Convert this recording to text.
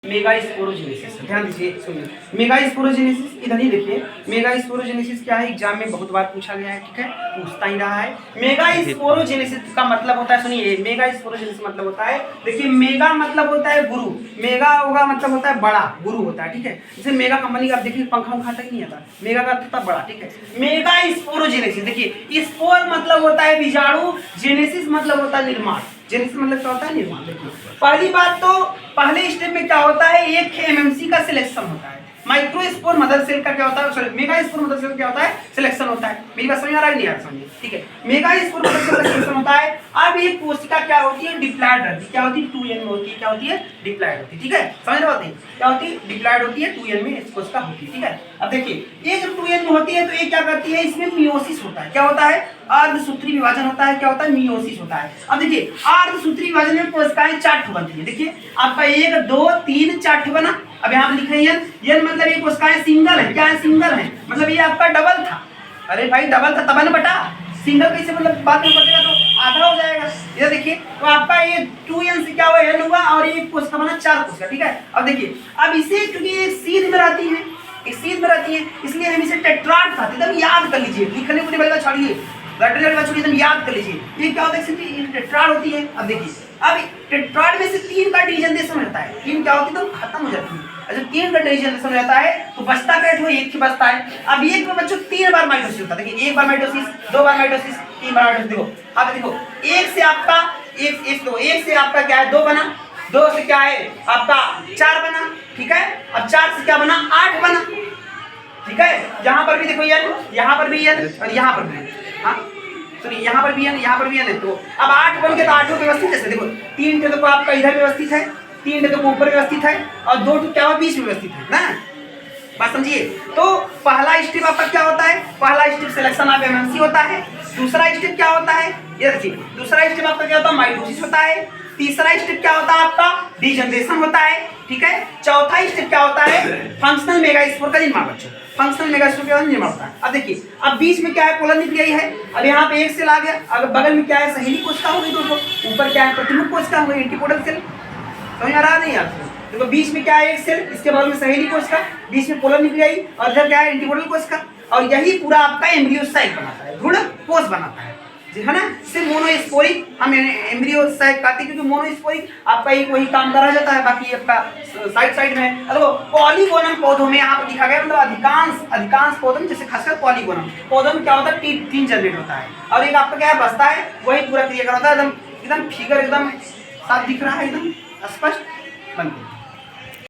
Mega sporogenesis, ध्यान दीजिए, सुनिए। मेगा स्पोरोजेनेसिस इधर ही देखिए, मेगा स्पोरोजेनेसिस क्या है, एग्जाम में बहुत बार पूछा गया है, ठीक है, पूछता ही रहा है। मेगा स्पोरोजेनेसिस का मतलब होता है, सुनिए, मेगा स्पोरोजेनेसिस मतलब होता है, देखिए मेगा मतलब होता है गुरु, मेगा होगा मतलब होता है बड़ा, गुरु होता है, ठीक है। जैसे मेगा कंपनी का आप देखिए पंखा उखा तक नहीं आता, मेगा का अर्थ होता है बड़ा, ठीक है। मेगा स्पोरोजेनेसिस, देखिए स्पोर मतलब होता है बीजाणु, जेनेसिस मतलब होता है निर्माण, जेनेसिस मतलब क्या होता है, निर्माण। देखिए पहली बात तो पहले स्टेप में क्या होता है, एक एमएमसी का सिलेक्शन होता है। माइक्रोस्पोर मदर सेल का क्या होता है, sorry megaspore mother cell क्या होता है, सिलेक्शन होता है। मेरी बात समझ आ रहा है नहीं आ रहा, समझिए, ठीक है। मेगा स्पोर मदर सेल का सिलेक्शन होता है। अब ये कोशिका क्या होती है, डिप्लॉयड रहती है, क्या होती है, 2n में होती है, क्या होती है, डिप्लॉयड होती है, ठीक है, समझ रहे होते हैं, क्या होती है, डिप्लॉयड होती है, 2n में इस कोशिका होती है, ठीक है। अब देखिए ये जब 2n में होती है तो ये क्या करती है, इसमें मियोसिस होता है, क्या होता है, अर्धसूत्री विभाजन होता है, क्या होता है, मियोसिस होता है। अब देखिए अर्धसूत्री विभाजन में कोशिकाएं 4 ठो बनती है, देखिए आपका 1 2 3 4 ठो बना। अब यहाँ पे लिख रहे हैं ये मतलब ये कोशिकाएं सिंगल है, क्या है, सिंगल है, मतलब ये आपका डबल था। अरे भाई डबल था तब न बटा, सिंगल कैसे, मतलब बाद में बचेगा तो आधा हो जाएगा। ये देखिए तो आपका ये 2n से क्या हुआ, n हुआ, और ये कोशिका बना 4 कोशिका, ठीक है। अब देखिए अब इसे क्योंकि एक सीध में रहती है, एक सीध में रहती है, इसलिए हम इसे टेट्राड कहते हैं। एकदम याद कर लीजिए, लिखने को नहीं छोड़िए, एकदम याद कर लीजिए, ये क्या होता है, टेट्राड होती है। अब देखिए अब टेट्राड में से 3 का डिवीजन रहता है, 3 क्या होती है तो खत्म हो जाती है। अच्छा 3 का डिवीजन रहता है तो बचता का एक ही बचता है। अब एक में बच्चों 3 बार माइटोसिस होता है, देखिए 1 बार माइटोसिस, 2 बार माइटोसिस, 3 बार माइटोसिस। देखो अब देखो एक से आपका एक से आपका क्या है, 2 बना, 2 से क्या है आपका 4 बना, ठीक है। अब 4 से क्या बना, 8 बना, ठीक है। यहाँ पर भी देखो n, यहाँ पर भी n और यहाँ पर भी, हाँ सुनिए यहाँ पर भी n, यहाँ पर भी n है। तो अब 8 बन के तो 8 व्यवस्थित, जैसे देखो 3 थे तो आपका इधर व्यवस्थित है, 3 थे तो ऊपर व्यवस्थित है, और 2 तो क्या हुआ बीच में व्यवस्थित है ना, बात समझिए। तो पहला स्टेप आपका क्या होता है, पहला स्टेप सिलेक्शन ऑफ एमएमसी होता है। दूसरा स्टेप क्या होता है, ये देखिए दूसरा स्टेप आपका क्या होता है, माइटोसिस होता है। तीसरा स्टेप क्या होता है आपका, डीजनरेशन होता है, ठीक है। चौथा स्टेप क्या होता है, फंक्शनल मेगास्पोर का निर्माण बच्चों, फंक्शनल मेगास्पोर का निर्माण होता है। अब देखिए अब बीच में क्या है, पोलर न्यूक्लियाई है। अब यहाँ पे एक सेल आ गया, अगर बगल में क्या है, सहेली कोशिका हो गई दोस्तों, ऊपर क्या है, प्रतिमुख कोशिका हो गई, एंटीपोडल सेल, समझ आ रहा नहीं आपको। देखो बीच में क्या है, एक सेल, इसके बगल में सहेली कोशिका, बीच में पोलर न्यूक्लियाई, और इधर क्या है, एंटीपोडल कोशिका, और यही पूरा आपका एम्ब्रियो साइक बनाता है, भ्रूण कोश बनाता है, जी है ना। सिर्फ मोनोस्पोरिक हम एम्ब्रियो साइक कहते हैं, क्योंकि मोनोस्पोरिक आपका एक वही काम करा जाता है, बाकी आपका साइड में। देखो पॉलीगोनम पौधों में यहाँ पर दिखा गया, मतलब अधिकांश पौधों में, जैसे खासकर पॉलीगोनम पौधों में क्या होता है, तीन जनरेट होता है, और एक आपका क्या है बचता है, वही पूरा क्रिया होता है। एकदम फिगर एकदम साफ दिख रहा है, एकदम स्पष्ट बनते हैं।